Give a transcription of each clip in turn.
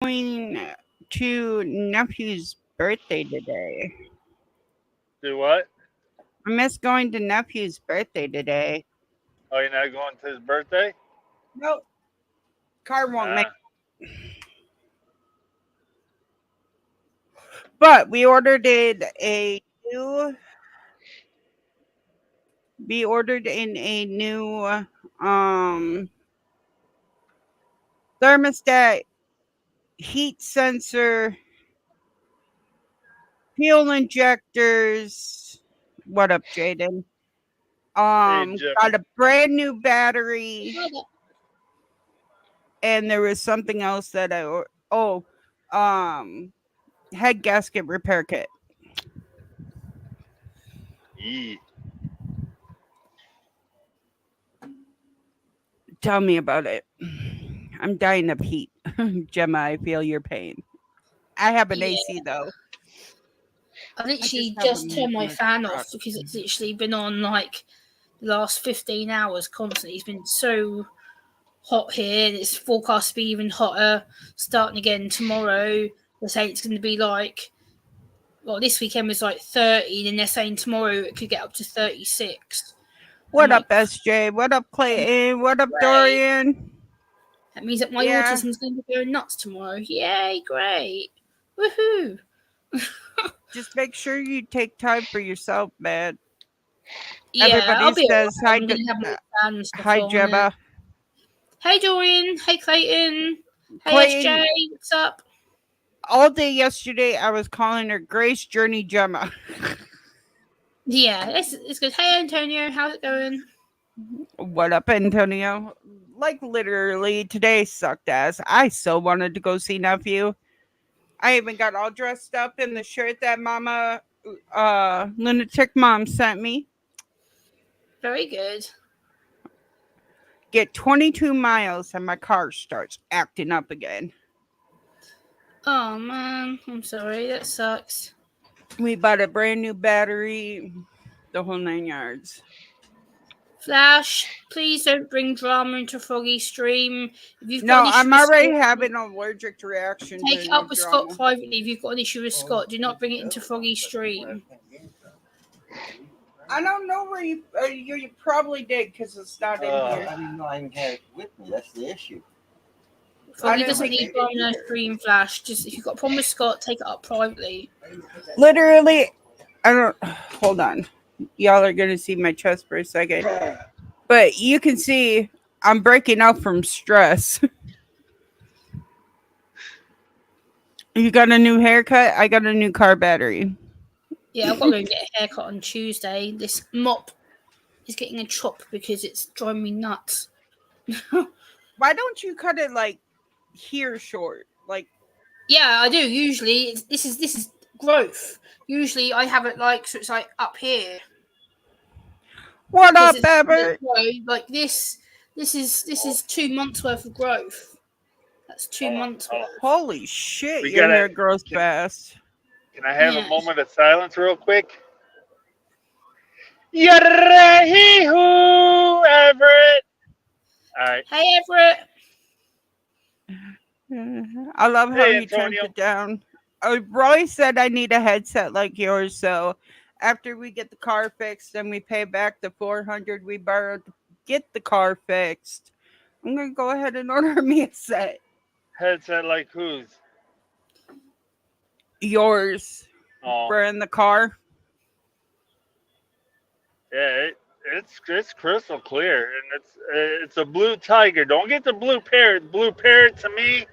going to nephew's birthday today. Do what? I miss going to nephew's birthday today. Oh, you're not going to his birthday? Nope. Car won't make. Uh, But we ordered a new. We ordered in a new thermostat, heat sensor, fuel injectors. What up, Jaden? hey, Jim. Got a brand new battery, and there was something else that head gasket repair kit. Yee. Tell me about it. I'm dying of heat. Gemma, I feel your pain. I have an AC though. I literally just turned my fan off because it's literally been on like the last 15 hours constantly. It's been so hot here, and it's forecast to be even hotter starting again tomorrow. They're saying it's going to be like, well, this weekend was like 30, and they're saying tomorrow it could get up to 36. What up, SJ? What up, Clayton? What up, Dorian? That means that my autism's going to be going nuts tomorrow. Yay, great. Woohoo. Just make sure you take time for yourself, man. Yeah, everybody says hi, hi, Gemma. Hey, Dorian. Hey, Clayton. Hey, SJ. What's up? All day yesterday, I was calling her Grace Journey Gemma. Yeah, it's good. Hey, Antonio. How's it going? What up, Antonio? Like, literally, today sucked ass. I so wanted to go see nephew. I even got all dressed up in the shirt that Mama, Lunatic Mom sent me. Very good. Get 22 miles and my car starts acting up again. Oh, man. I'm sorry. That sucks. We bought a brand new battery, the whole 9 yards. Flash, please don't bring drama into Froggy Stream. If you've got I'm already having an allergic reaction. Take it up with Scott privately if you've got an issue with Scott. Do not bring it into Froggy Stream. I don't know where you probably did because it's not in here. I didn't know I even had it with me. That's the issue. Froggy doesn't need drama in a stream, Flash. Just if you've got a problem with Scott, take it up privately. Literally, I don't. Hold on. Y'all are going to see my chest for a second. But you can see I'm breaking out from stress. You got a new haircut? I got a new car battery. Yeah, I've got to go get a haircut on Tuesday. This mop is getting a chop because it's driving me nuts. Why don't you cut it like here short? Like, yeah, I do. Usually, this is growth. Usually, I have it like so it's like up here. What up, Ever? Like this is 2 months worth of growth. That's 2 months worth. Holy shit! Your hair grows fast. Can I have a moment of silence real quick? Yahoo, Everett. All right. Hey, Everett. I love how you turned it down. Roy said I need a headset like yours, so after we get the car fixed and we pay back the $400 we borrowed to get the car fixed, I'm gonna go ahead and order me a set. Headset like whose? Yours. Oh. We're in the car. Yeah, it's crystal clear, and it's a blue tiger. Don't get the blue parrot. Blue parrot to me.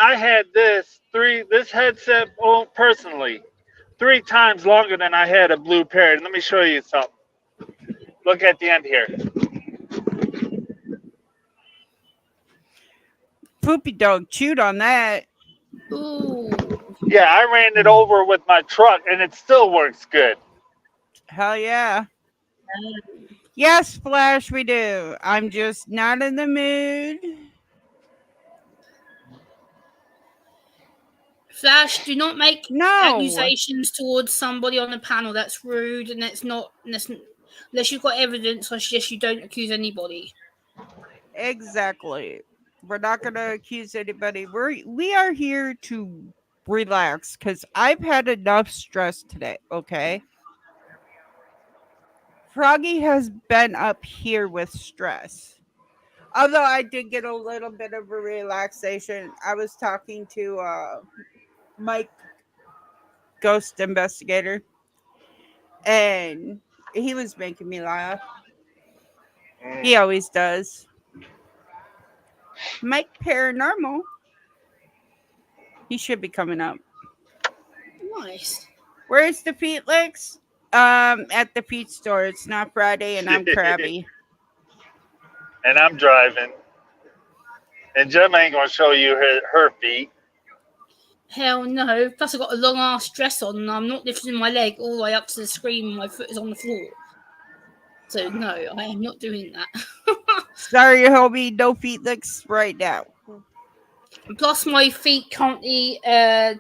I had this headset personally 3 times longer than I had a blue parrot. Let me show you something. Look at the end here. Poopy dog chewed on that. Ooh. Yeah, I ran it over with my truck, and it still works good. Hell yeah. Yes, Flash, we do. I'm just not in the mood. Flash, do not make accusations towards somebody on the panel. That's rude, and that's not unless you've got evidence. I suggest you don't accuse anybody. Exactly. We're not gonna accuse anybody. We are here to relax because I've had enough stress today. Okay, Froggy has been up here with stress. Although I did get a little bit of a relaxation. I was talking to Mike, Ghost Investigator, and he was making me laugh. He always does. Mike Paranormal. He should be coming up. Nice. Where's the feet licks? At the feet store. It's not Friday, and I'm crabby. And I'm driving. And Jem ain't gonna show you her feet. Hell no. Plus, I've got a long ass dress on, and I'm not lifting my leg all the way up to the screen. My foot is on the floor. So no, I am not doing that. Sorry, homie. No feet licks right now. Plus, my feet currently,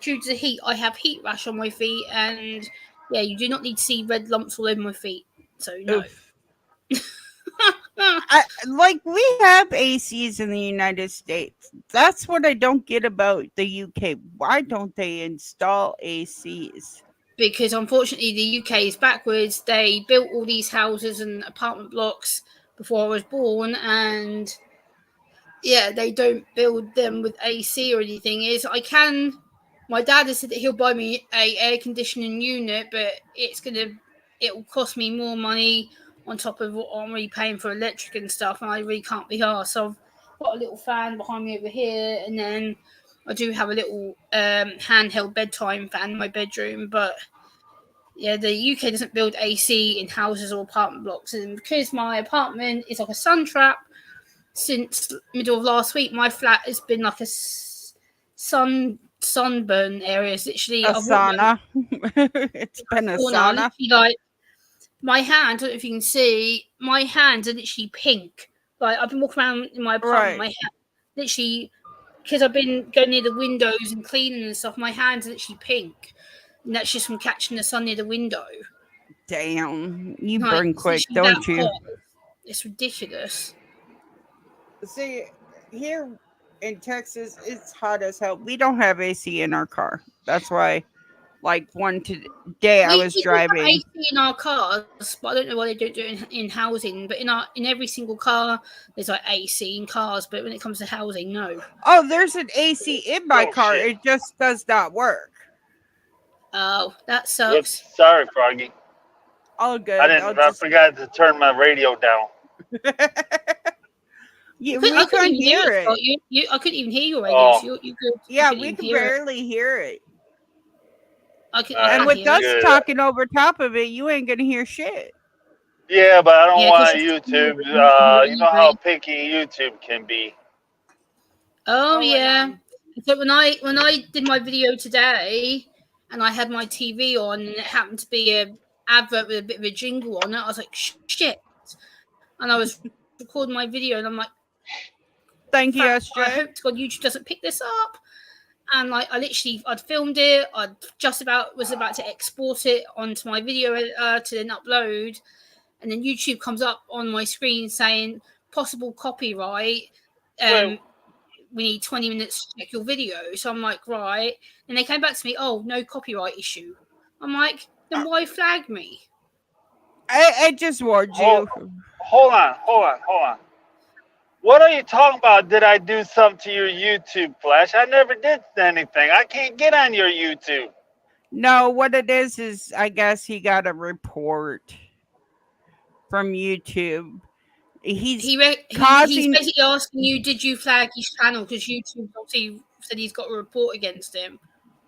due to the heat, I have heat rash on my feet, and yeah, you do not need to see red lumps all over my feet. So no. Like we have ACs in the United States. That's what I don't get about the UK. Why don't they install ACs? Because unfortunately, the UK is backwards. They built all these houses and apartment blocks before I was born, and yeah, they don't build them with AC or anything. My dad has said that he'll buy me a air conditioning unit, but it will cost me more money on top of what I'm really paying for electric and stuff, and I really can't be arsed. So I've got a little fan behind me over here, and then I do have a little handheld bedtime fan in my bedroom, but yeah, the UK doesn't build AC in houses or apartment blocks, and because my apartment is like a sun trap, since middle of last week, my flat has been like a sunburn area. It's literally a sauna. It's been a sauna. Like my hands, I don't know if you can see, my hands are literally pink. Like I've been walking around in my apartment, my hand, literally, because I've been going near the windows and cleaning and stuff, my hands are literally pink. And that's just from catching the sun near the window. Damn, you burn quick, don't you? Hot. It's ridiculous. See, here in Texas, it's hot as hell. We don't have AC in our car. That's why, like, day I was driving. We have AC in our cars, but I don't know why they don't do it in housing. But in every single car, there's like AC in cars. But when it comes to housing, no. Oh, there's an AC in my car. Shit. It just does not work. Oh, that sucks. Oops, sorry, Froggy. All good. I forgot to turn my radio down. We couldn't hear it. I couldn't even hear your radio. Oh. So you could, yeah, we could barely hear it. And with us talking over top of it, you ain't gonna hear shit. Yeah, but I don't want YouTube. You know how picky YouTube can be. Oh yeah. So when I did my video today, and I had my TV on, and it happened to be an advert with a bit of a jingle on it, I was like, shit. And I was recording my video, and I'm like, thank you, SJ. I hope to God YouTube doesn't pick this up. And like I'd filmed it. I was about to export it onto my video editor to then upload, and then YouTube comes up on my screen saying possible copyright. We need 20 minutes to check your video. So I'm like, right. And they came back to me, oh, no copyright issue. I'm like, then why flag me? I just warned you. Hold on. What are you talking about? Did I do something to your YouTube, Flash? I never did anything. I can't get on your YouTube. No, what it is I guess he got a report from YouTube. He's basically asking you, did you flag his channel? Because YouTube obviously said he's got a report against him.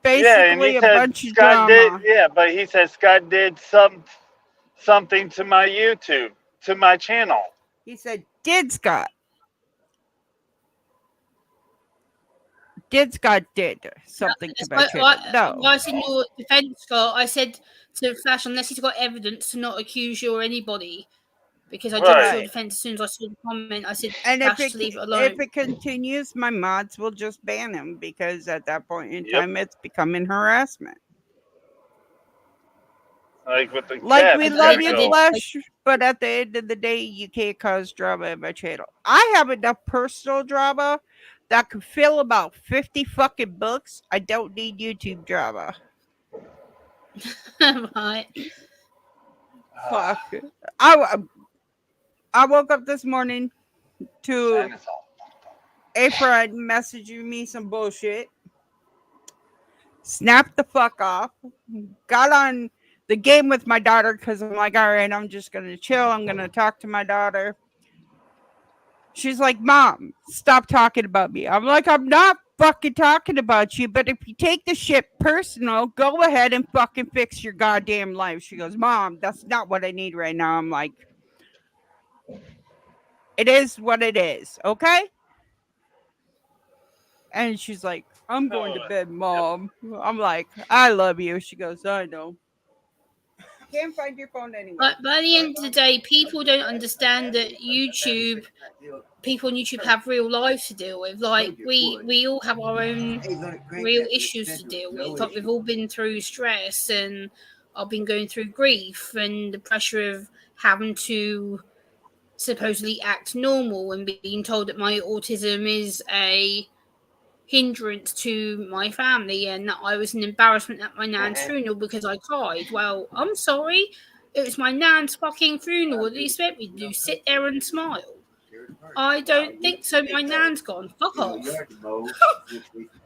Basically, a bunch of drama. But he said Scott did something to my YouTube, to my channel. He said, did Scott? Did Scott did something to my channel? No. I said in your defense, Scott, I said to Flash, unless he's got evidence, to not accuse you or anybody. Because I did your defense as soon as I saw the comment. I said, and Flash, to leave it alone. If it continues, my mods will just ban him because at that point in time, it's becoming harassment. Like with the we love you, Flash, but at the end of the day, you can't cause drama in my channel. I have enough personal drama that could fill about 50 fucking books. I don't need YouTube drama. Right. Fuck. I woke up this morning to a friend messaging me some bullshit. Snapped the fuck off. Got on the game with my daughter because I'm like, all right, I'm just going to chill. I'm going to talk to my daughter. She's like, Mom, stop talking about me. I'm like, I'm not fucking talking about you, but if you take the shit personal, go ahead and fucking fix your goddamn life. She goes, Mom, that's not what I need right now. I'm like, it is what it is, okay? And she's like, I'm going to bed, Mom. I'm like, I love you. She goes, I know. Can't find your phone anywhere. But by the end of the day, people don't understand that people on YouTube have real lives to deal with. Like we all have our own real issues to deal with. Like we've all been through stress, and I've been going through grief and the pressure of having to supposedly act normal and being told that my autism is a hindrance to my family and that I was an embarrassment at my nan's funeral because I cried. Well, I'm sorry. It was my nan's fucking funeral. What do you expect me to do? Sit there and smile? I don't think so. My nan's gone. Fuck off.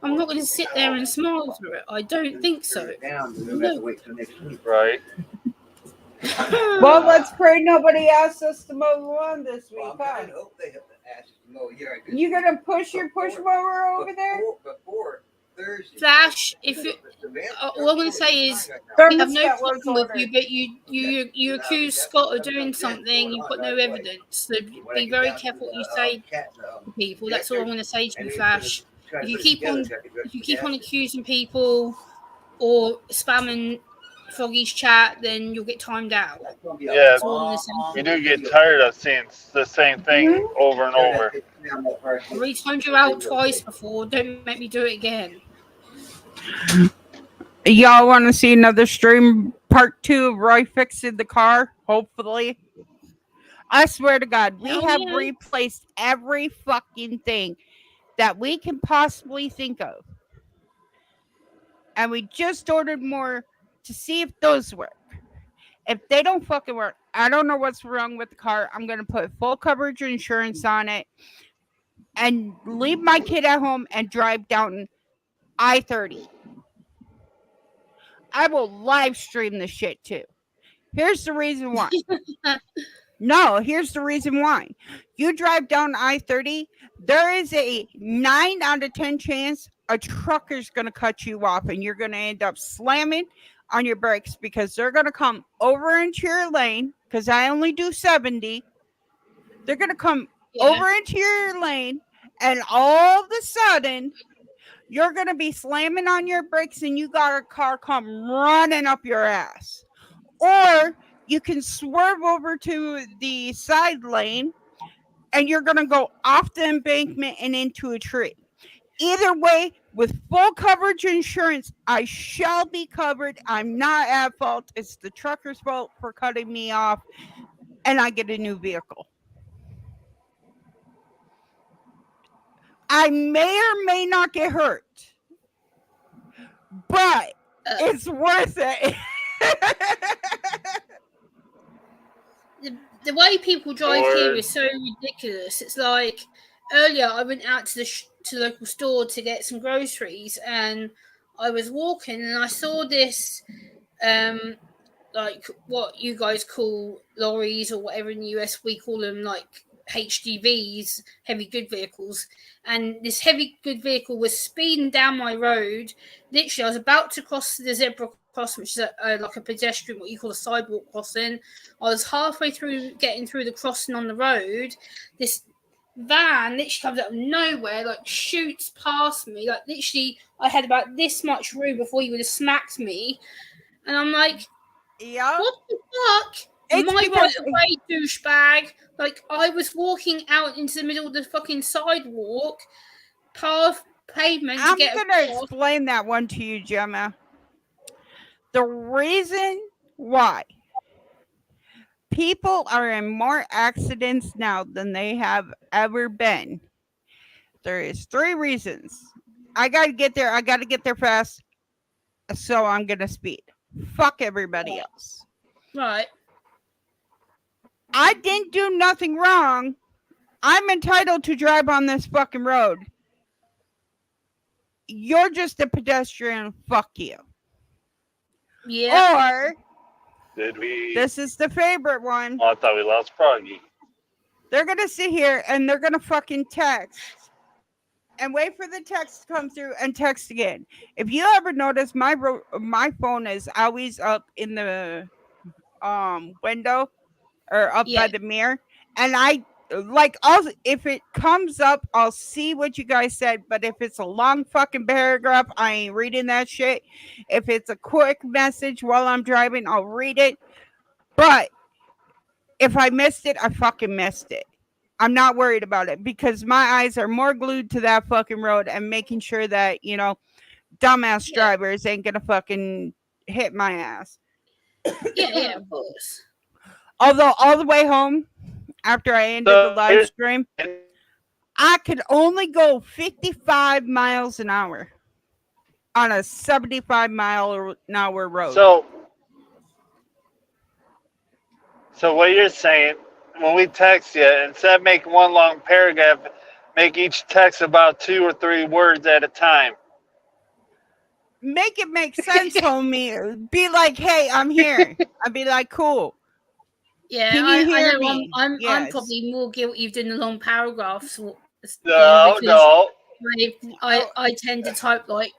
I'm not going to sit there and smile through it. I don't think so. No. Right. Well, let's pray nobody asks us to mow the lawn this week, huh? You gonna push your push mower over there? Flash, if you, all I'm going to say is, I have no problem with you, but you accuse Scott of doing something. You've got no evidence, so be very careful what you say to people. That's all I'm going to say to you, Flash. If you keep on accusing people or spamming Froggy's chat, then you'll get timed out. Yeah, we do get tired of seeing the same thing over and over. I've already timed you out twice before. Don't make me do it again. Y'all want to see another stream part 2 of Roy fixing the car? Hopefully. I swear to God, we have replaced every fucking thing that we can possibly think of. And we just ordered more to see if those work. If they don't fucking work, I don't know what's wrong with the car. I'm going to put full coverage insurance on it and leave my kid at home and drive down I-30. I will live stream the shit too. Here's the reason why. No, here's the reason why. You drive down I-30, there is a 9 out of 10 chance a trucker's going to cut you off and you're going to end up slamming on your brakes because they're going to come over into your lane because I only do 70. They're going to come over into your lane and all of a sudden you're going to be slamming on your brakes and you got a car come running up your ass. Or you can swerve over to the side lane and you're going to go off the embankment and into a tree. Either way, with full coverage insurance, I shall be covered. I'm not at fault. It's the trucker's fault for cutting me off, and I get a new vehicle. I may or may not get hurt, but it's worth it. The way people drive here is so ridiculous. It's like earlier I went out to the local store to get some groceries and I was walking and I saw this like what you guys call lorries or whatever in the US we call them, like HGVs, heavy good vehicles, and this heavy good vehicle was speeding down my road. Literally I was about to cross the zebra crossing, which is like a pedestrian, what you call a sidewalk crossing. I was halfway through getting through the crossing on the road. This van literally comes out of nowhere, like shoots past me. Like literally, I had about this much room before he would have smacked me. And I'm like, what the fuck? It's my right of way, douchebag. Like I was walking out into the middle of the fucking sidewalk, pavement. I'm gonna explain that one to you, Gemma. The reason why people are in more accidents now than they have ever been. There is 3 reasons. I gotta get there. I gotta get there fast. So I'm gonna speed. Fuck everybody else. Right. I didn't do nothing wrong. I'm entitled to drive on this fucking road. You're just a pedestrian. Fuck you. Yeah. Or Did we? this is the favorite one. Oh, I thought we lost Froggy. They're gonna sit here and they're gonna fucking text and wait for the text to come through and text again. If you ever notice, my phone is always up in the window or up by the mirror, and I like also if it comes up, I'll see what you guys said. But if it's a long fucking paragraph, I ain't reading that shit. If it's a quick message while I'm driving, I'll read it. But if I missed it, I fucking missed it. I'm not worried about it because my eyes are more glued to that fucking road and making sure that, you know, dumbass drivers ain't gonna fucking hit my ass. Yeah, of course. Although all the way home, after I ended the live stream, I could only go 55 miles an hour on a 75-mile-an-hour road. So what you're saying, when we text you, instead of making one long paragraph, make each text about 2 or 3 words at a time. Make it make sense, homie. Be like, hey, I'm here. I'd be like, cool. Yeah, Can you hear I know me? I'm Yes. probably more guilty of doing the long paragraphs. No. I tend to type like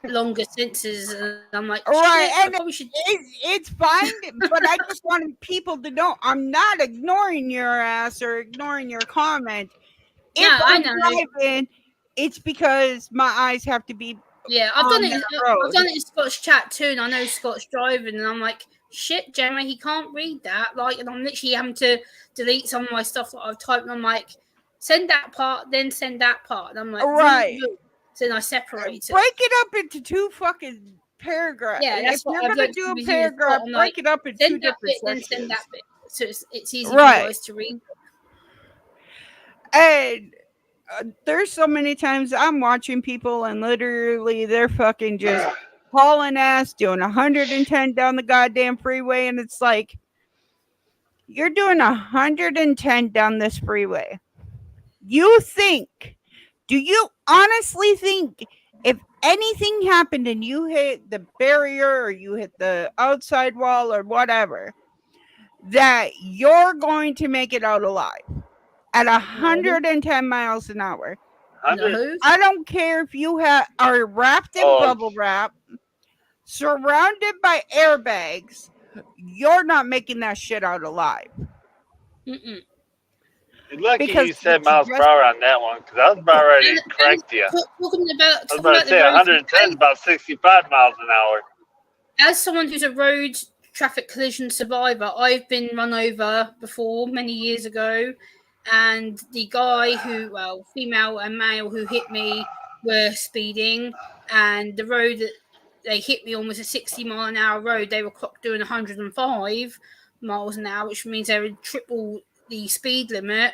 longer sentences, and I'm like, right, shit, and I probably should. it's fine, but I just wanted people to know I'm not ignoring your ass or ignoring your comment. If I'm driving, it's because my eyes have to be. Yeah, I've done it in Scotch chat too, and I know Scott's driving, and I'm like, shit, Gemma, he can't read that. Like, and I'm literally having to delete some of my stuff that I've typed, and I'm like, send that part, then send that part. And I'm like, right. So then I separate it. Break it up into 2 fucking paragraphs. Yeah, that's if what you're going to do a paragraph, break it up into 2 different sections. Then send that bit, so it's easy for you guys to read. And there's so many times I'm watching people and literally they're fucking just hauling ass, doing 110 down the goddamn freeway, and it's like, you're doing 110 down this freeway. Do you honestly think if anything happened and you hit the barrier or you hit the outside wall or whatever, that you're going to make it out alive at 110 miles an hour? No. I don't care if you are wrapped in bubble wrap, surrounded by airbags, you're not making that shit out alive. Mm-mm. You're lucky you said miles per hour on that one, because I was about ready to correct you. I was about to say 110 is about 65 miles an hour. As someone who's a road traffic collision survivor, I've been run over before many years ago, and the guy who, well, female and male who hit me were speeding, and the road that they hit me on was a 60-mile-an-hour road. They were clocked doing 105 miles an hour, which means they would triple the speed limit.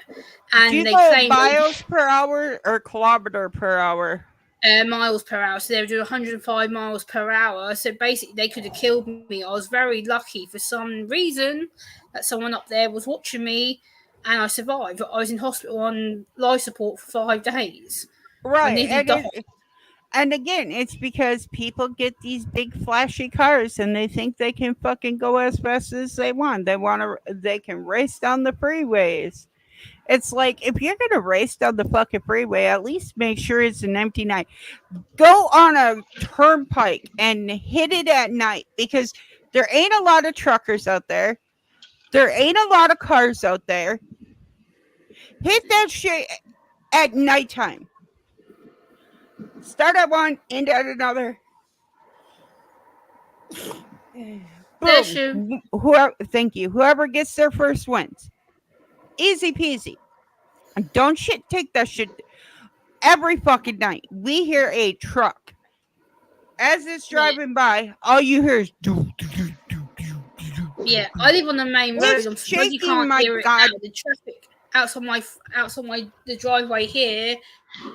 And do you they go miles per hour or kilometer per hour? Miles per hour. So they would do 105 miles per hour. So basically, they could have killed me. I was very lucky for some reason that someone up there was watching me, and I survived. I was in hospital on life support for 5 days. Right. And again, it's because people get these big flashy cars and they think they can fucking go as fast as they want. They can race down the freeways. It's like, if you're gonna race down the fucking freeway, at least make sure it's an empty night. Go on a turnpike and hit it at night, because there ain't a lot of truckers out there. There ain't a lot of cars out there. Hit that shit at nighttime. Start at one, end at another. Boom. Thank you. Whoever gets there first wins. Easy peasy. And don't take that shit every fucking night. We hear a truck. As it's driving by, all you hear is do. Yeah, I live on the main road. I'm shaking my god. The traffic outside the driveway here,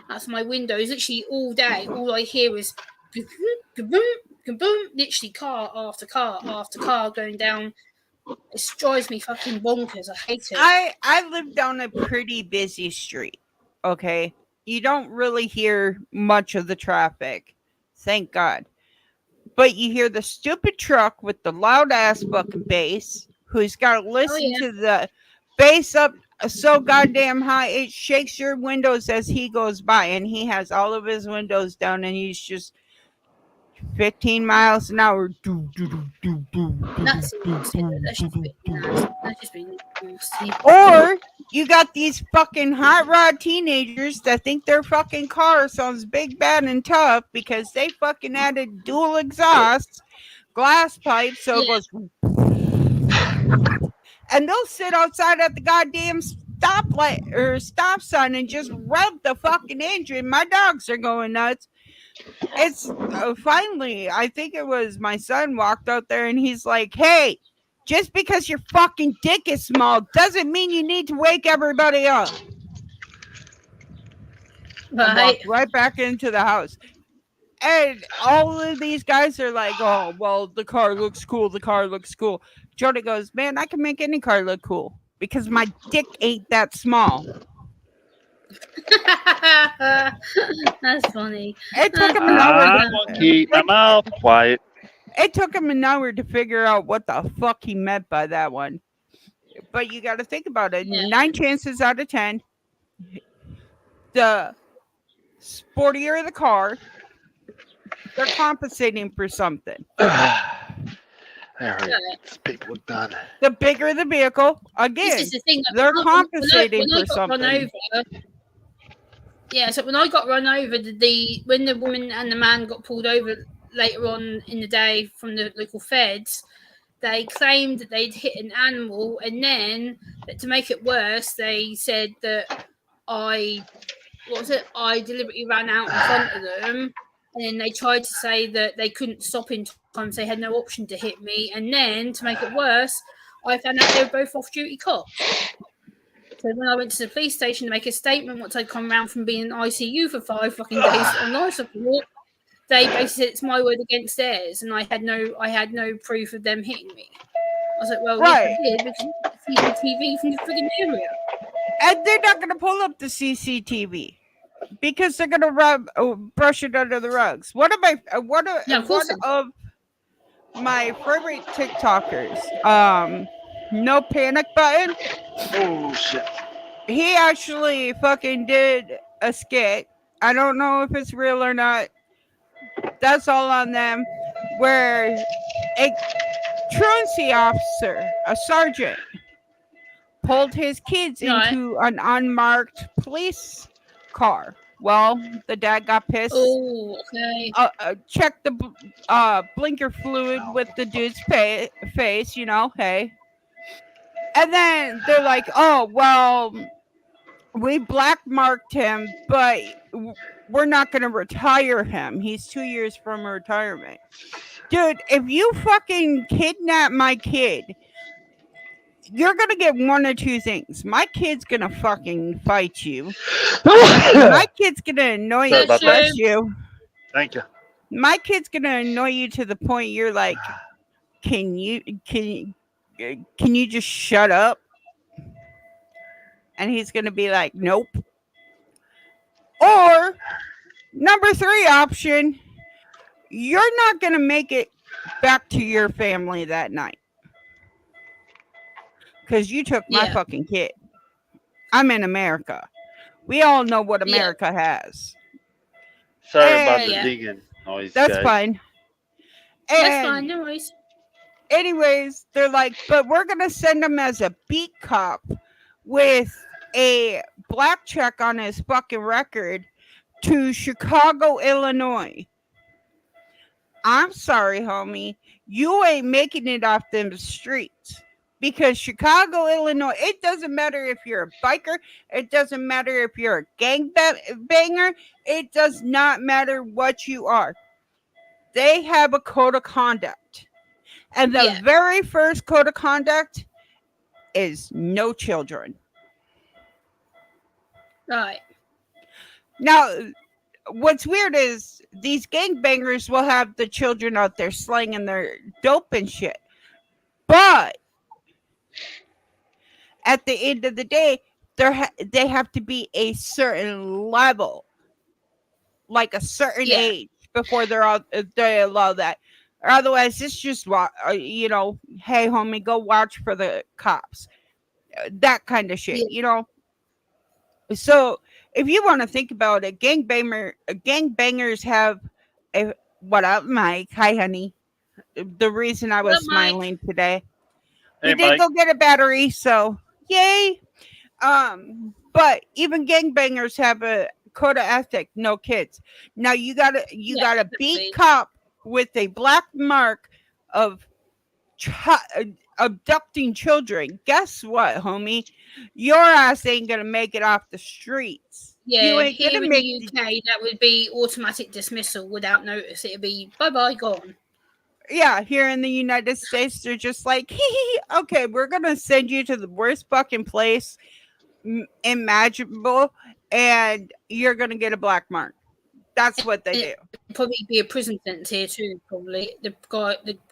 outside my windows, literally all day. All I hear is kaboom, kaboom, literally car after car after car going down. It drives me fucking bonkers. I hate it. I live down a pretty busy street. Okay, you don't really hear much of the traffic, thank God. But you hear the stupid truck with the loud ass fucking bass, who's got to listen to the bass up so goddamn high it shakes your windows as he goes by, and he has all of his windows down, and he's just 15 miles an hour. That's just been nasty. Or you got these fucking hot rod teenagers that think their fucking car sounds big, bad, and tough because they fucking added dual exhaust glass pipes, so it goes. And they'll sit outside at the goddamn stoplight or stop sign and just rev the fucking engine. My dogs are going nuts. It's finally, I think it was my son walked out there and he's like, "Hey, just because your fucking dick is small doesn't mean you need to wake everybody up." Right. Right back into the house. And all of these guys are like, "Oh, well, the car looks cool. The car looks cool." Jody goes, "Man, I can make any car look cool because my dick ain't that small." That's funny. It took him an hour. Keep my mouth quiet. It took him an hour to figure out what the fuck he meant by that one. But you got to think about it. Yeah. 9 chances out of 10, the sportier the car, they're compensating for something. There we go. This paperwork done. The bigger the vehicle, again, This is the thing. they're compensating when I for got something. run over, yeah, so when I got run over, when the woman and the man got pulled over later on in the day from the local feds, they claimed that they'd hit an animal, and then to make it worse, they said that I deliberately ran out in front of them, and then they tried to say that they couldn't stop in time, so they had no option to hit me, and then to make it worse, I found out they were both off-duty cops. So when I went to the police station to make a statement, once I'd come around from being in ICU for 5 fucking days on life support, they basically said it's my word against theirs, and I had no proof of them hitting me. I was like, well, Right. yes, I did, because you can see the CCTV from the friggin' area. And they're not going to pull up the CCTV because they're going to brush it under the rugs. One of my favorite TikTokers, No Panic Button. Oh shit! He actually fucking did a skit. I don't know if it's real or not. That's all on them. Where a truancy officer, a sergeant, pulled his kids into an unmarked police car. Well, the dad got pissed. Oh, okay. Checked the blinker fluid with the dude's face, hey. And then they're like, "Oh, well, we black marked him, but we're not going to retire him. He's 2 years from retirement." Dude, if you fucking kidnap my kid, you're going to get one or two things. My kid's going to fucking fight you. My kid's going to annoy you. Thank you. My kid's going to annoy you to the point you're like, can you just shut up? And he's going to be like, nope. Or number 3 option, you're not going to make it back to your family that night. Because you took my fucking kid. I'm in America. We all know what America has. Sorry about the digging noise. That's guys. fine. That's fine, no worries. Anyways, they're like, but we're going to send him as a beat cop with a black check on his fucking record to Chicago, Illinois. I'm sorry, homie. You ain't making it off them streets. Because Chicago, Illinois, it doesn't matter if you're a biker. It doesn't matter if you're a gangbanger. It does not matter what you are. They have a code of conduct. And the very first code of conduct is no children. Right. Now, what's weird is these gangbangers will have the children out there slinging their dope and shit. But at the end of the day, they have to be a certain level, like a certain age, before they allow that. Or otherwise, it's just hey homie, go watch for the cops, that kind of shit, So if you want to think about it, gangbangers have a what up, Mike? Hi, honey. The reason I was smiling today, he did go get a battery, so yay. But even gangbangers have a code of ethic: no kids. Now you gotta beat cop with a black mark of abducting children. Guess what, homie? Your ass ain't gonna make it off the streets. Yeah, you ain't here gonna in make the UK, that would be automatic dismissal without notice. It'd be bye-bye, gone. Yeah, here in the United States, they're just like, okay, we're gonna send you to the worst fucking place imaginable, and you're gonna get a black mark. That's what they do. Probably be a prison sentence here too. Probably the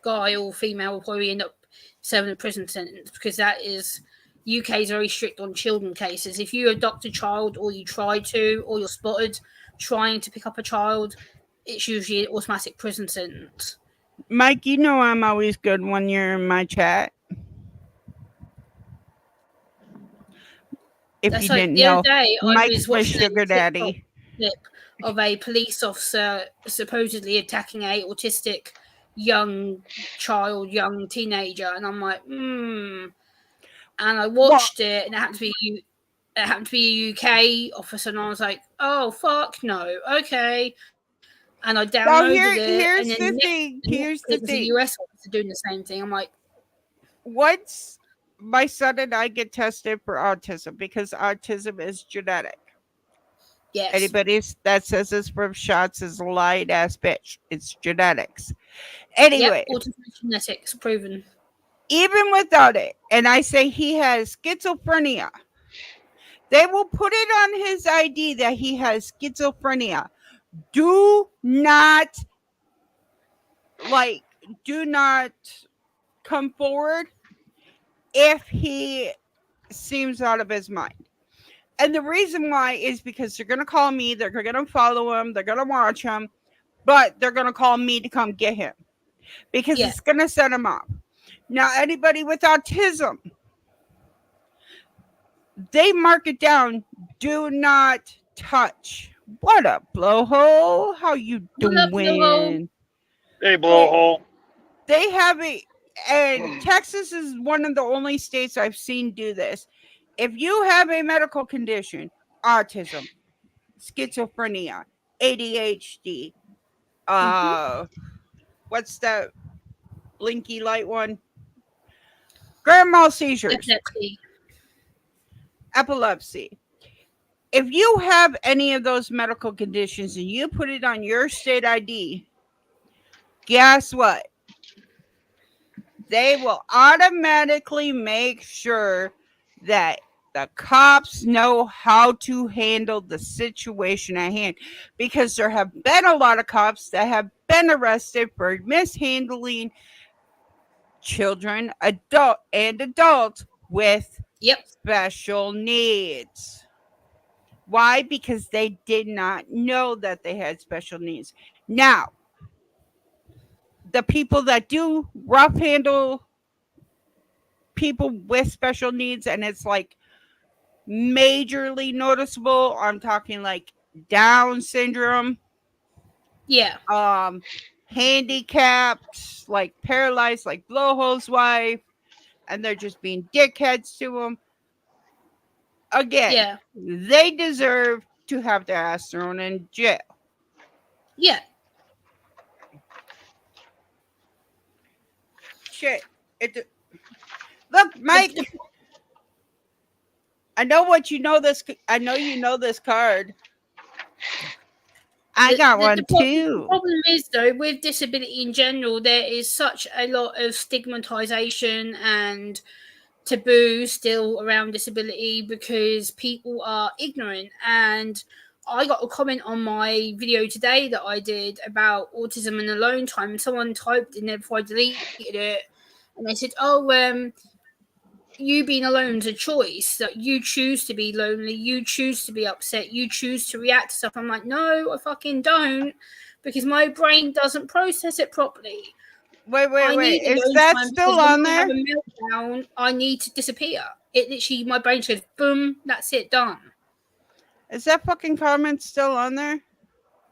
guy or female will probably end up serving a prison sentence, because that is UK is very strict on children cases. If you adopt a child, or you try to, or you're spotted trying to pick up a child, it's usually an automatic prison sentence. Mike, you know I'm always good when you're in my chat. If That's you like didn't the know, other day, Mike's I was my watching sugar daddy. Clip of a police officer supposedly attacking a autistic young teenager, and I'm like, And I watched it, and it happened to be a UK officer, and I was like, oh fuck no, okay. And I downloaded it, here's and then the thing. Here's the thing. A US officer doing the same thing. I'm like, once my son and I get tested for autism, because autism is genetic. yes. Anybody that says this from shots is a lying ass bitch. It's genetics. Anyway, autism is genetics proven. Even without it, and I say he has schizophrenia, they will put it on his ID that he has schizophrenia. Do not come forward if he seems out of his mind. And the reason why is because they're going to call me, they're going to follow him, they're going to watch him, but they're going to call me to come get him, because it's going to set him off. Now, anybody with autism, they mark it down. Do not touch. What up, blowhole? How you doing? Hey, blowhole. They have it, and Texas is one of the only states I've seen do this. If you have a medical condition, autism, schizophrenia, ADHD, what's that blinky light one? Grand mal seizures. Epilepsy. If you have any of those medical conditions and you put it on your state ID, guess what? They will automatically make sure that the cops know how to handle the situation at hand, because there have been a lot of cops that have been arrested for mishandling children, adults with special needs. Why? Because they did not know that they had special needs. Now, the people that do rough handle people with special needs, and it's like majorly noticeable, I'm talking like Down syndrome, handicapped, like paralyzed, like Blowhole's wife, and they're just being dickheads to them. Again, they deserve to have their ass thrown in jail. Yeah. Shit. Look, Mike. I know what you know this. I know you know this card. I got one too. The problem is, though, with disability in general, there is such a lot of stigmatization and taboo still around disability because people are ignorant. And I got a comment on my video today that I did about autism and alone time, and someone typed in there before I deleted it, and they said, "Oh, you being alone is a choice, that you choose to be lonely, you choose to be upset, you choose to react to stuff." I'm like, no, I fucking don't, because my brain doesn't process it properly. Wait. Need Is alone that time still because when on I have there? a meltdown, I need to disappear. It literally, my brain says, boom, that's it, done. Is that fucking comment still on there?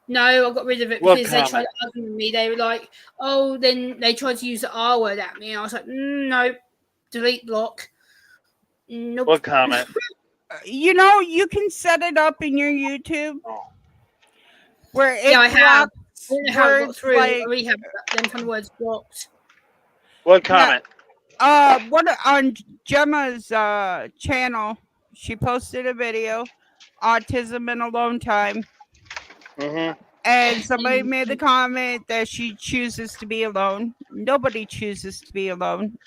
No, I got rid of it What because they tried comment? to argue with me. They were like, oh, then they tried to use the R word at me. And I was like, no, delete, block. Nope. What comment? You know, you can set it up in your YouTube Oh. where it Yeah, I have. blocks I don't know how it got words through. like I already have them kind of words blocked. What comment? what on Gemma's channel, she posted a video, autism and alone time, Mm-hmm. and somebody made the comment that she chooses to be alone. Nobody chooses to be alone.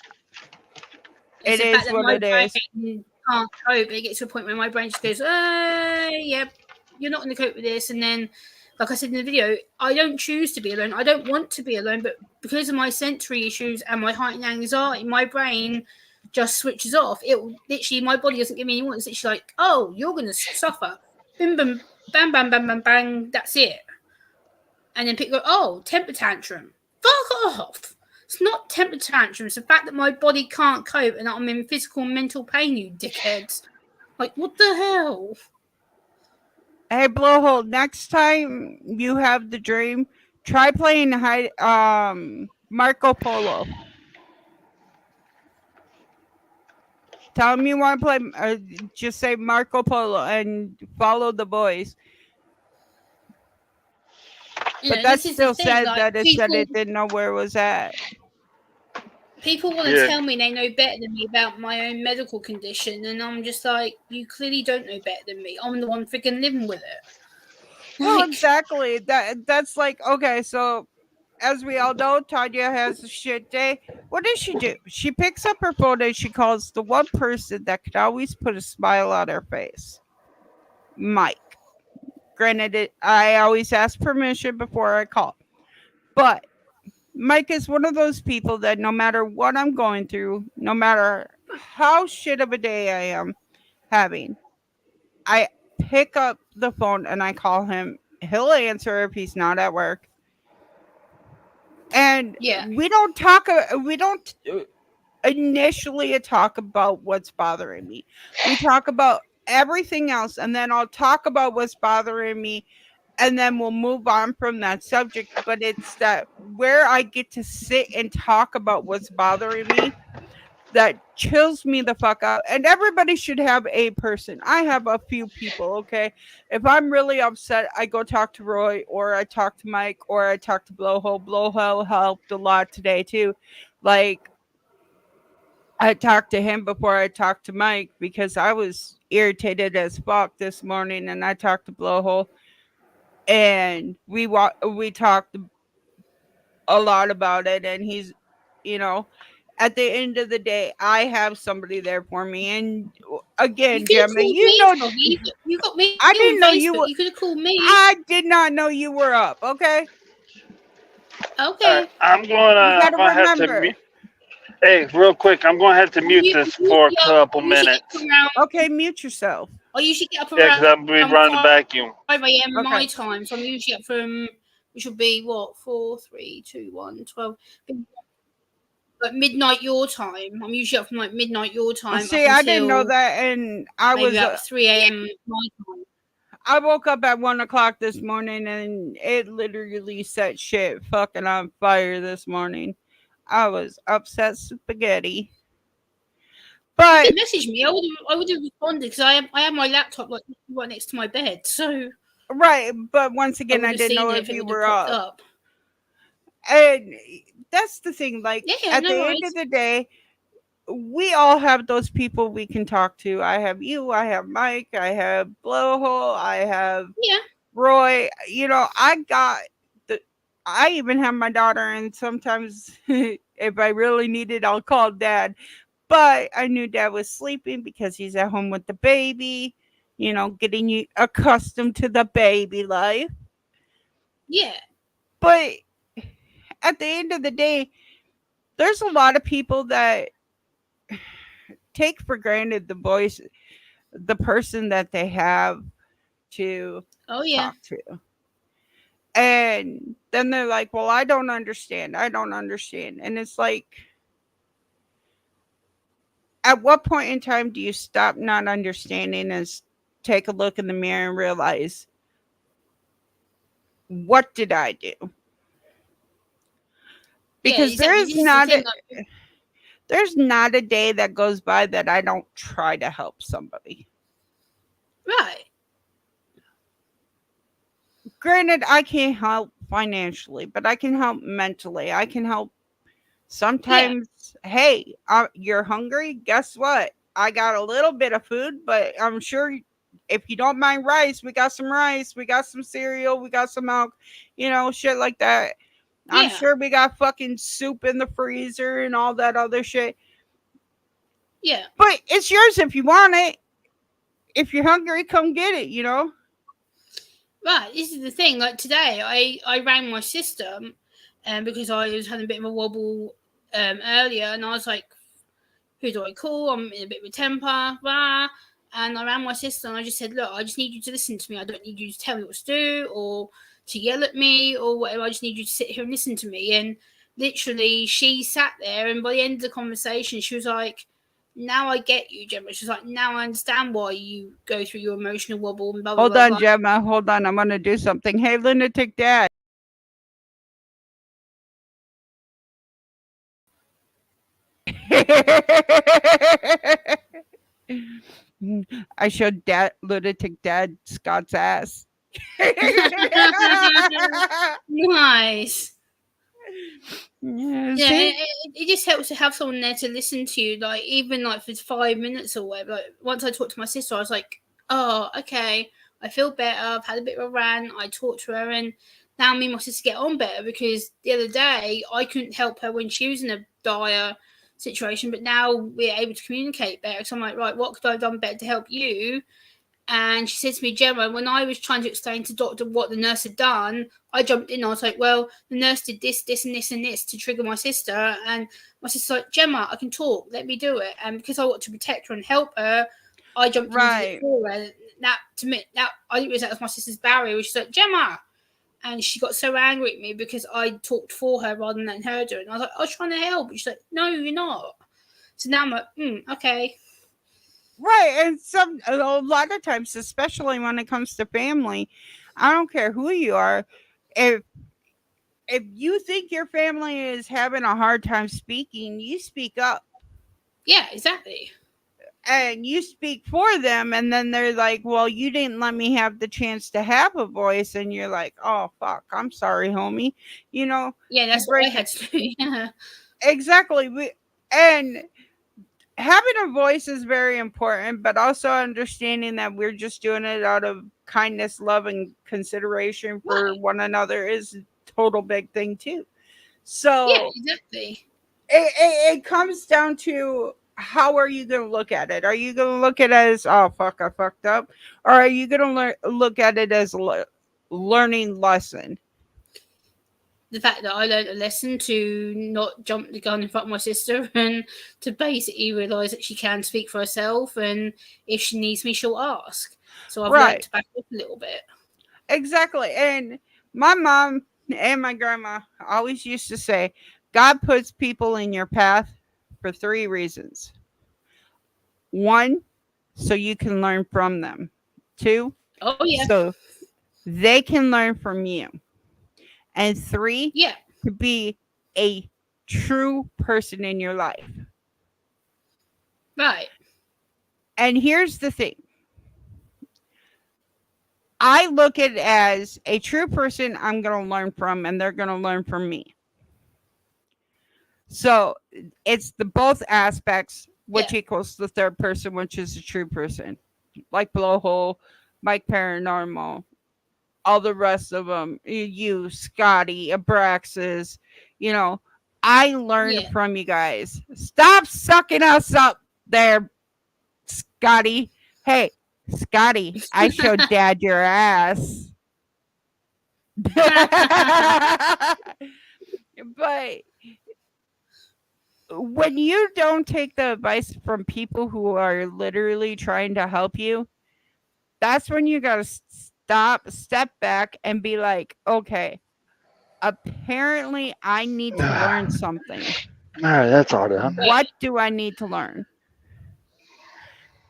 It's It the fact is that what my it is. brain can't cope. It gets to a point where my brain just goes, yep, you're not going to cope with this. And then, like I said in the video, I don't choose to be alone. I don't want to be alone, but because of my sensory issues and my heightened anxiety, my brain just switches off. It literally, my body doesn't give me any warning. It's literally like, oh, you're going to suffer. Bim, bam, bam, bam, bam, bam, bang. That's it. And then people go, oh, temper tantrum. Fuck off. It's not temper tantrum. It's the fact that my body can't cope and that I'm in physical and mental pain, you dickheads. Like, what the hell? Hey, Blowhole, next time you have the dream, try playing Marco Polo. Tell him you want to play, just say Marco Polo and follow the voice. But that still said like, that it said it didn't know where it was at. People want to tell me they know better than me about my own medical condition, and I'm just like, you clearly don't know better than me. I'm the one freaking living with it. Well, exactly. That's like, okay, so as we all know, Tanya has a shit day. What does she do? She picks up her phone and she calls the one person that could always put a smile on her face, Mike. Granted, I always ask permission before I call, but Mike is one of those people that no matter what I'm going through, no matter how shit of a day I am having, I pick up the phone and I call him. He'll answer if he's not at work. And we don't initially talk about what's bothering me. We talk about everything else, and then I'll talk about what's bothering me, and then we'll move on from that subject. But it's that where I get to sit and talk about what's bothering me that chills me the fuck out. And everybody should have a person. I have a few people, okay? If I'm really upset, I go talk to Roy, or I talk to Mike, or I talk to Blowhole. Blowhole helped a lot today too. Like, I talked to him before I talked to Mike because I was irritated as fuck this morning, and I talked to Blowhole, and we talked a lot about it, and he's, at the end of the day, I have somebody there for me. And again, Gemma, you got me. I didn't know you were. You could have called me. I did not know you were up. Okay. Okay. I'm gonna have to. Hey, real quick, I'm gonna have to mute this for a couple minutes. Okay, mute yourself. I usually get up around. Yeah, because I'm gonna be running the vacuum. 5 a.m. my time, so I'm usually up from, which will be what, 4, 3, 2, 1, 12. Like midnight your time. I'm usually up from like midnight your time. See, I didn't know that, and I was up 3 a.m. my time. I woke up at 1 o'clock this morning, and it literally set shit fucking on fire this morning. I was upset spaghetti. But you message me, I would have responded because I have my laptop like right next to my bed. So right, but once again, I didn't know if you were up. And that's the thing. Like at the end of the day, we all have those people we can talk to. I have you. I have Mike. I have Blowhole. I have Roy. I even have my daughter, and sometimes if I really need it, I'll call Dad. But I knew Dad was sleeping because he's at home with the baby, getting you accustomed to the baby life. Yeah. But at the end of the day, there's a lot of people that take for granted the person that they have to Oh yeah. talk to. And then they're like, well, I don't understand. I don't understand. And it's like, at what point in time do you stop not understanding and take a look in the mirror and realize, what did I do? Because yeah, exactly. This is the thing. there's not a day that goes by that I don't try to help somebody. Right. Granted, I can't help financially, but I can help mentally. I can help sometimes. Yeah. Hey, you're hungry? Guess what? I got a little bit of food, but I'm sure if you don't mind rice, we got some rice, we got some cereal, we got some milk, shit like that. I'm sure we got fucking soup in the freezer and all that other shit. Yeah. But it's yours if you want it. If you're hungry, come get it, Right, this is the thing. Like today, I rang my sister, because I was having a bit of a wobble earlier, and I was like, "Who do I call? I'm in a bit of a temper." Blah. And I rang my sister, and I just said, "Look, I just need you to listen to me. I don't need you to tell me what to do or to yell at me or whatever. I just need you to sit here and listen to me." And literally, she sat there, and by the end of the conversation, she was like, now I get you, Gemma. She's like, now I understand why you go through your emotional wobble and blah, blah, Hold blah, on, blah. Gemma. Hold on. I'm going to do something. Hey, Lunatic Dad. I showed Lunatic Dad Scott's ass. Nice. Yeah, it just helps to have someone there to listen to you, like even like for 5 minutes or whatever. Like once I talked to my sister, I was like, oh, okay, I feel better. I've had a bit of a rant. I talked to her, and now me and my sister get on better because the other day I couldn't help her when she was in a dire situation, but now we're able to communicate better. So I'm like, right, what could I have done better to help you? And she said to me, Gemma, when I was trying to explain to doctor what the nurse had done, I jumped in. I was like, well, the nurse did this, this, and this, and this to trigger my sister. And my sister's like, Gemma, I can talk. Let me do it. And because I want to protect her and help her, I jumped in and did it for her. Now, to me, I didn't realize that was my sister's barrier. She's like, Gemma. And she got so angry at me because I talked for her rather than letting her do it. And I was like, I was trying to help. And she's like, no, you're not. So now I'm like, okay. Right, and a lot of times, especially when it comes to family, I don't care who you are, if you think your family is having a hard time speaking, you speak up. Yeah, exactly. And you speak for them, and then they're like, well, you didn't let me have the chance to have a voice, and you're like, oh fuck, I'm sorry, homie. Yeah, that's what I had to do. Yeah. Exactly. And having a voice is very important, but also understanding that we're just doing it out of kindness, love, and consideration for one another is a total big thing too. So yeah, exactly. It comes down to, how are you going to look at it? Are you going to look at it as, oh fuck, I fucked up, or are you going to look at it as a learning lesson? The fact that I learned a lesson to not jump the gun in front of my sister and to basically realise that she can speak for herself, and if she needs me, she'll ask. So I've learned to back up a little bit. Exactly. And my mom and my grandma always used to say, God puts people in your path for 3 reasons. 1, so you can learn from them. 2, so they can learn from you. And 3, to be a true person in your life. Right. And here's the thing. I look at it as a true person I'm going to learn from, and they're going to learn from me. So it's the both aspects, which equals the third person, which is a true person. Like Blowhole, Mike Paranormal, all the rest of them, you, Scotty, Abraxas, I learned Yeah. from you guys. Stop sucking us up there, Scotty. Hey, Scotty, I showed Dad your ass. But when you don't take the advice from people who are literally trying to help you, that's when you gotta step back, and be like, okay, apparently I need to learn something. All right, that's all done. What do I need to learn?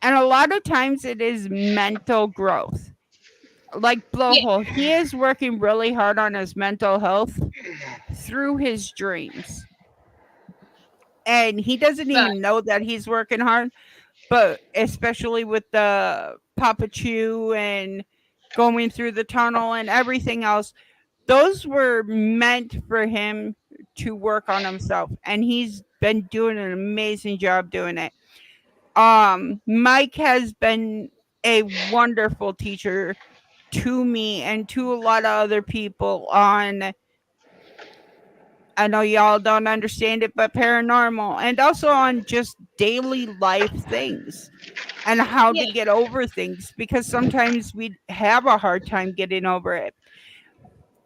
And a lot of times it is mental growth. Like Blowhole, he is working really hard on his mental health through his dreams. And he doesn't even know that he's working hard, but especially with the Papa Chew and going through the tunnel and everything else, those were meant for him to work on himself. And he's been doing an amazing job doing it. Mike has been a wonderful teacher to me and to a lot of other people on, I know y'all don't understand it, but paranormal, and also on just daily life things and how to get over things, because sometimes we have a hard time getting over it.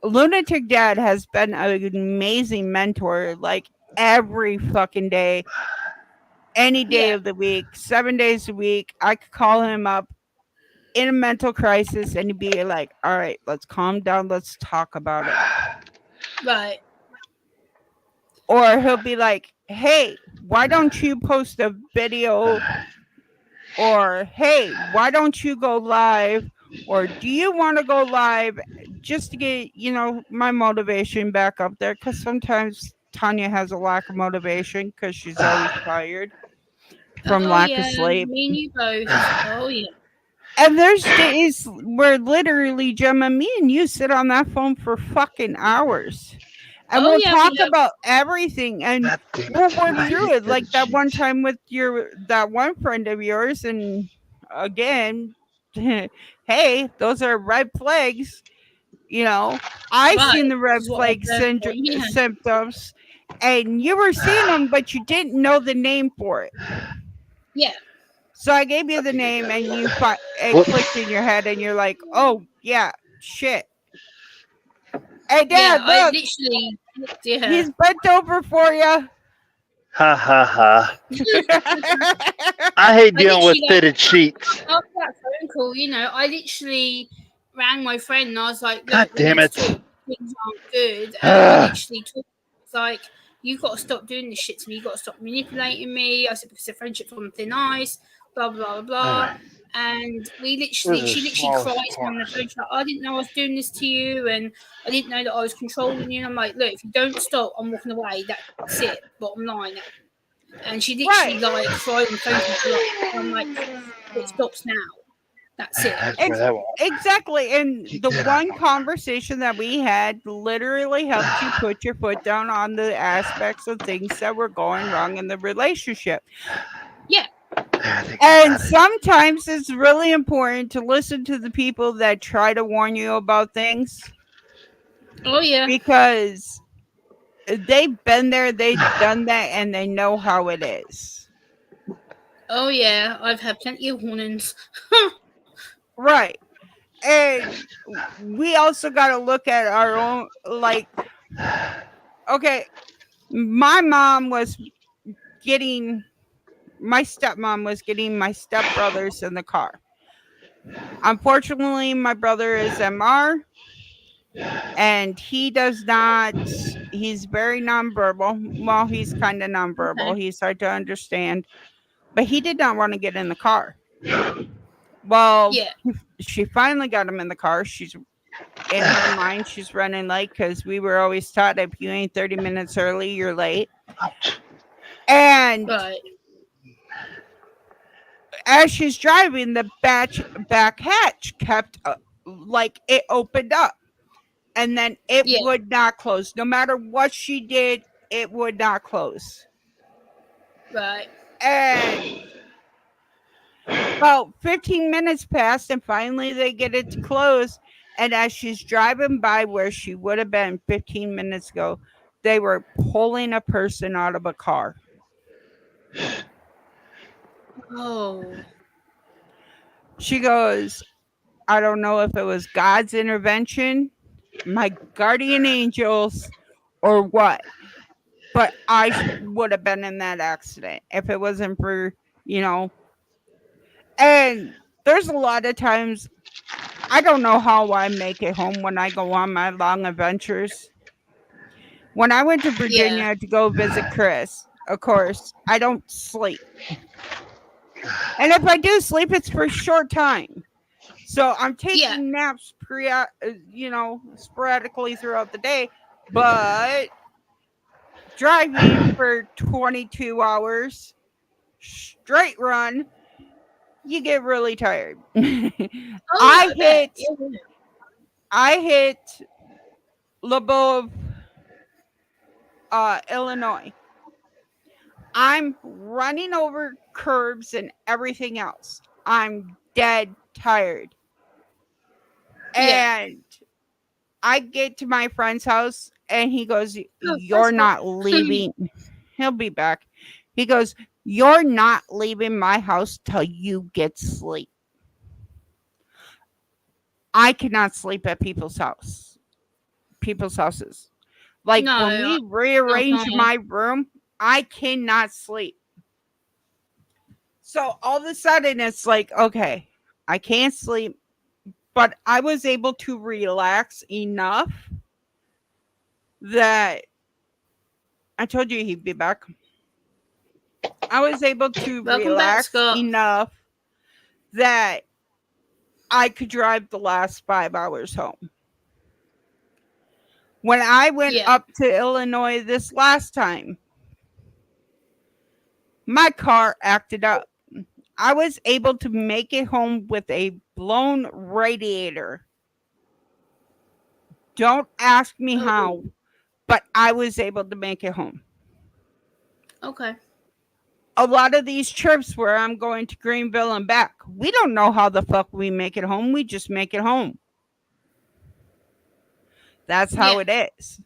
Lunatic Dad has been an amazing mentor, like every fucking day, any day of the week, 7 days a week. I could call him up in a mental crisis and he'd be like, all right, let's calm down, let's talk about it. Right. Or he'll be like, hey, why don't you post a video? Or hey, why don't you go live? Or do you want to go live, just to get, my motivation back up there? Because sometimes Tanya has a lack of motivation because she's always tired from lack of sleep. Me and you both. Oh yeah. And there's days where literally, Gemma, me and you sit on that phone for fucking hours. And we'll talk about everything, and we'll work through it. Like that one time with that one friend of yours, and again, hey, those are red flags. I seen the red flag symptoms, and you were seeing them, but you didn't know the name for it. Yeah. So I gave you the name, and it clicked in your head, and you're like, "Oh yeah, shit." Hey, Dad, I look. Literally. Yeah. He's bent over for you. Ha ha ha. I hate dealing with fitted sheets. After that phone call, I literally rang my friend and I was like, God damn it. Things aren't good. And I literally talked, like, you've got to stop doing this shit to me. You've got to stop manipulating me. I said, because the friendship from thin ice, blah, blah, blah. And she literally cried on the phone. She's like, I didn't know I was doing this to you, and I didn't know that I was controlling you. And I'm like, look, if you don't stop, I'm walking away. That's it. Bottom line. And she literally like cried on the phone. I'm like, it stops now. That's it. Exactly. And the one conversation that we had literally helped you put your foot down on the aspects of things that were going wrong in the relationship. Yeah. And sometimes it's really important to listen to the people that try to warn you about things. Oh, yeah. Because they've been there, they've done that, and they know how it is. Oh, yeah. I've had plenty of warnings. Right. And we also got to look at our own, like, okay, my stepmom was getting my stepbrothers in the car. Unfortunately, my brother is MR, and he's very nonverbal. Well, he's kind of nonverbal. Okay. He's hard to understand, but he did not want to get in the car. Well, she finally got him in the car. She's in her mind, she's running late because we were always taught if you ain't 30 minutes early, you're late. And as she's driving, the back hatch kept it opened up, and then it would not close. No matter what she did, it would not close. Right. And about 15 minutes passed, and finally they get it to close. And as she's driving by where she would have been 15 minutes ago, they were pulling a person out of a car. Oh. She goes, I don't know if it was God's intervention, my guardian angels, or what, but I would have been in that accident if it wasn't for, and there's a lot of times I don't know how I make it home when I go on my long adventures. When I went to Virginia to go visit Chris, of course, I don't sleep. And if I do sleep, it's for a short time. So I'm taking naps sporadically throughout the day, but driving for 22 hours straight run, you get really tired. I hit Leboeuf, Illinois. I'm running over curbs and everything else. I'm dead tired. And I get to my friend's house and he goes, you're not leaving. He'll be back. He goes, you're not leaving my house till you get sleep. I cannot sleep at people's houses. Like when we rearrange my room, I cannot sleep. So all of a sudden it's like, okay, I can't sleep, but I was able to relax enough that I told you he'd be back. I was able to relax enough that I could drive the last 5 hours home. When I went up to Illinois this last time, my car acted up. I was able to make it home with a blown radiator. Don't ask me how, but I was able to make it home. Okay. A lot of these trips where I'm going to Greenville and back, we don't know how the fuck we make it home. We just make it home. That's how it is.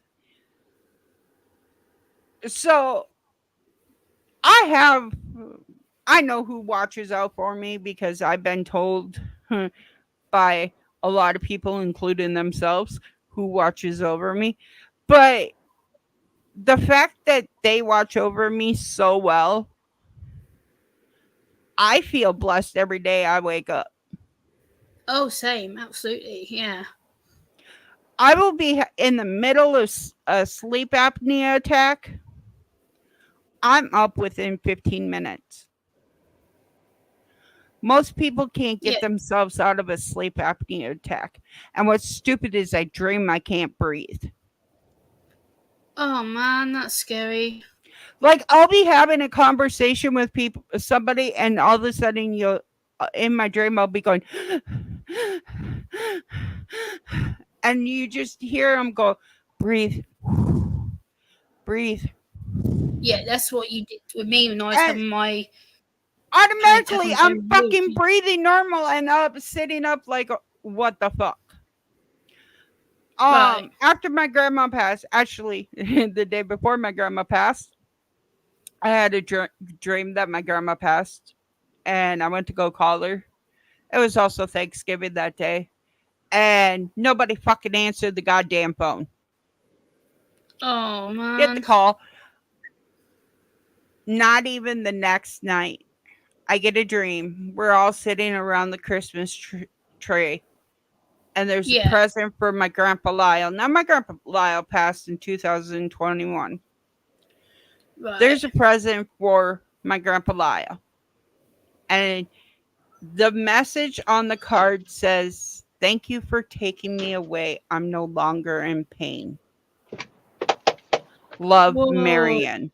So I know who watches out for me because I've been told by a lot of people, including themselves, who watches over me. But the fact that they watch over me so well, I feel blessed every day I wake up. Oh, same. Absolutely. Yeah. I will be in the middle of a sleep apnea attack. I'm up within 15 minutes. Most people can't get themselves out of a sleep apnea attack. And what's stupid is I dream I can't breathe. Oh, man, that's scary. Like, I'll be having a conversation with somebody, and all of a sudden, in my dream, I'll be going, and you just hear them go, breathe, breathe. Yeah, that's what you did with me when I was having my... Automatically, I'm fucking breathing normal, and I'm sitting up like, what the fuck? After my grandma passed, actually, the day before my grandma passed, I had a dream that my grandma passed, and I went to go call her. It was also Thanksgiving that day, and nobody fucking answered the goddamn phone. Oh, man. Get the call. Not even the next night, I get a dream. We're all sitting around the Christmas tree, and there's a present for my Grandpa Lyle. Now, my Grandpa Lyle passed in 2021. Right. There's a present for my Grandpa Lyle. And the message on the card says, thank you for taking me away. I'm no longer in pain. Love, Marion.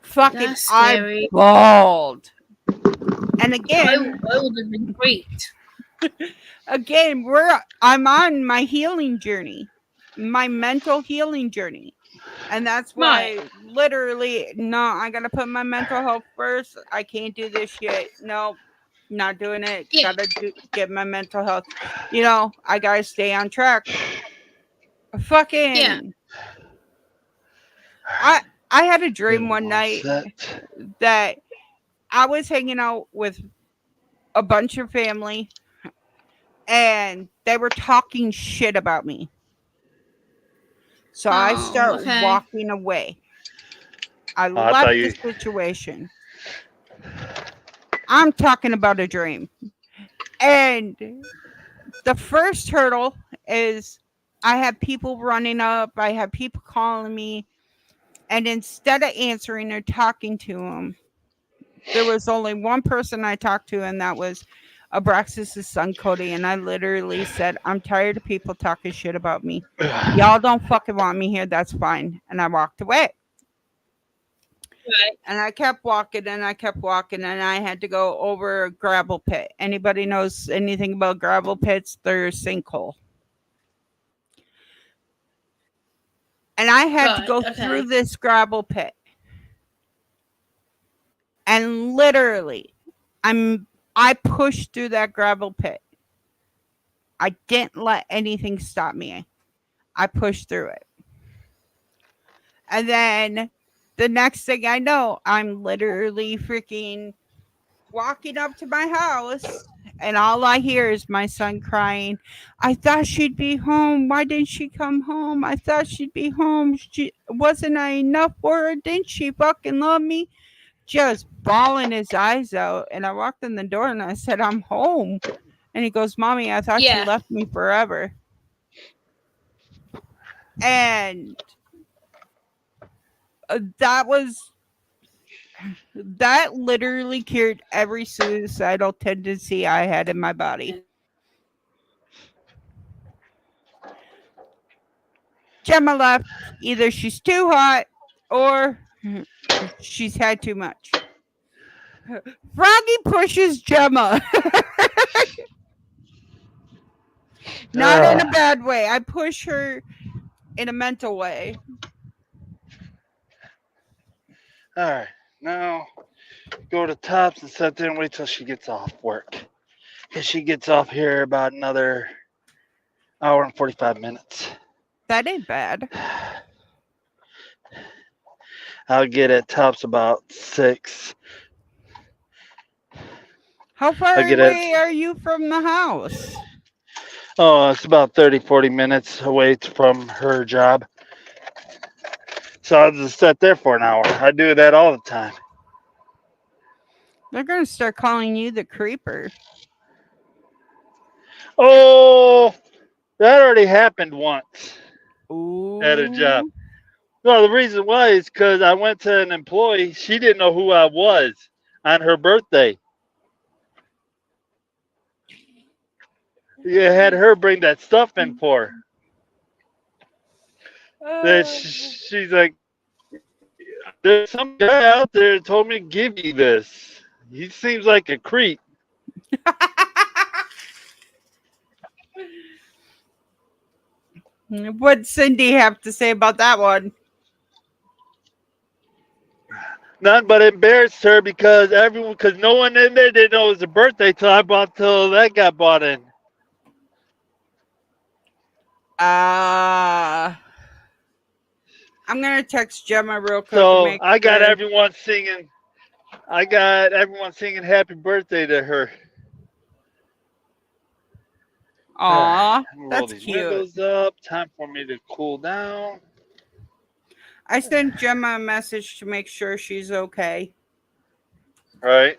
Fucking I bawled. And again, I would have been great. Again, I'm on my healing journey, my mental healing journey. And that's why literally, no, I gotta put my mental health first. I can't do this shit. No, not doing it. Gotta get my mental health. I gotta stay on track. fucking. Yeah. I had a dream Getting one all night set. that I was hanging out with a bunch of family and they were talking shit about me. So I Oh, start okay. walking away. I Oh, I thought left the you. situation. I'm talking about a dream. And the first hurdle is I have people running up, I have people calling me, and instead of answering or talking to them, there was only one person I talked to, and that was ABRAXAS' son Cody. And I literally said, I'm tired of people talking shit about me. Y'all don't fucking want me here. That's fine. And I walked away. Right. And I kept walking and I kept walking and I had to go over a gravel pit. Anybody knows anything about gravel pits? They're a sinkhole. And I had to Right. go Okay. through this gravel pit. And literally, I pushed through that gravel pit. I didn't let anything stop me. I pushed through it. And then the next thing I know, I'm literally freaking walking up to my house and all I hear is my son crying. I thought she'd be home. Why didn't she come home? I thought she'd be home. Wasn't I enough for her? Didn't she fucking love me? Just bawling his eyes out. And I walked in the door and I said, I'm home. And he goes, Mommy, I thought you Yeah. left me forever. And that literally cured every suicidal tendency I had in my body. Gemma left. Either she's too hot or she's had too much. Froggy pushes Gemma. Not in a bad way. I push her in a mental way. All right, now go to Tops and sit there and wait till she gets off work. Cause she gets off here about another hour and 45 minutes. That ain't bad. I'll get at Tops about 6. How far I'll get away at. are you from the house? Oh, it's about 30, 40 minutes away from her job. So I'll just sit there for an hour. I do that all the time. They're going to start calling you the creeper. Oh, that already happened once Ooh. at a job. No, the reason why is because I went to an employee. She didn't know who I was on her birthday. You had her bring that stuff in for her. Then she's like, there's some guy out there that told me to give you this. He seems like a creep. What'd Cindy have to say about that one? None but embarrassed her because no one in there didn't know it was a birthday till that got bought in. I'm gonna text Gemma real quick to So make I got sure. everyone singing. I got everyone singing happy birthday to her. Aw, Roll that's these cute. windows up. Time for me to cool down. I sent Gemma a message to make sure she's okay. Right.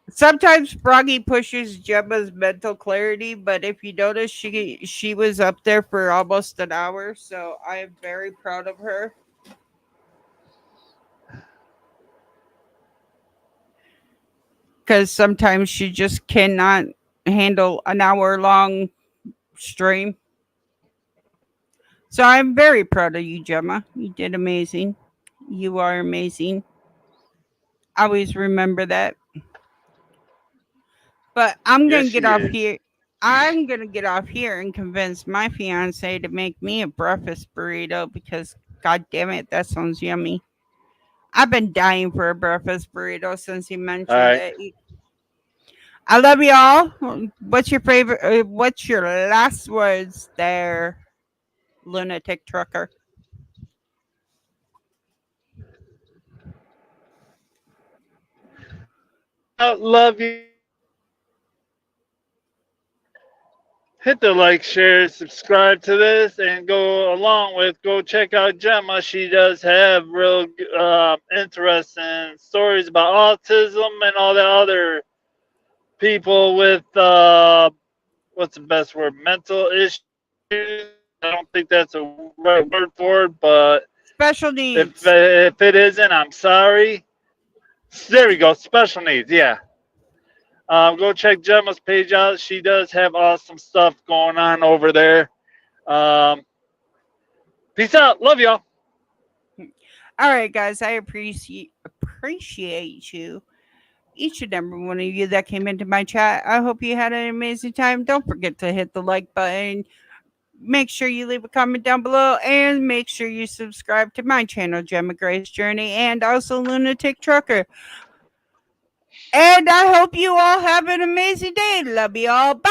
Sometimes Froggy pushes Gemma's mental clarity, but if you notice, she was up there for almost an hour, so I am very proud of her. Because sometimes she just cannot handle an hour-long stream. So I'm very proud of you, Gemma. You did amazing. You are amazing. Always remember that. But I'm Yes, gonna she get off is. here. I'm gonna get off here and convince my fiance to make me a breakfast burrito because god damn it, that sounds yummy. I've been dying for a breakfast burrito since he mentioned All right. it. I love you all. What's your favorite? What's your last words there, lunatic trucker? I love you. Hit the like, share, subscribe to this, and go along with go check out Gemma. She does have real interesting stories about autism and all the other people with what's the best word? Mental issues. I don't think that's a right word for it, but Special needs. if it isn't, I'm sorry. There we go. Special needs. Yeah. Go check Gemma's page out. She does have awesome stuff going on over there. Peace out. Love y'all. All right, guys. I appreciate you, each and every one of you that came into my chat. I hope you had an amazing time. Don't forget to hit the like button. Make sure you leave a comment down below and make sure you subscribe to my channel, Gemma Grace Journey, and also Lunatic Trucker. And I hope you all have an amazing day. Love you all. Bye.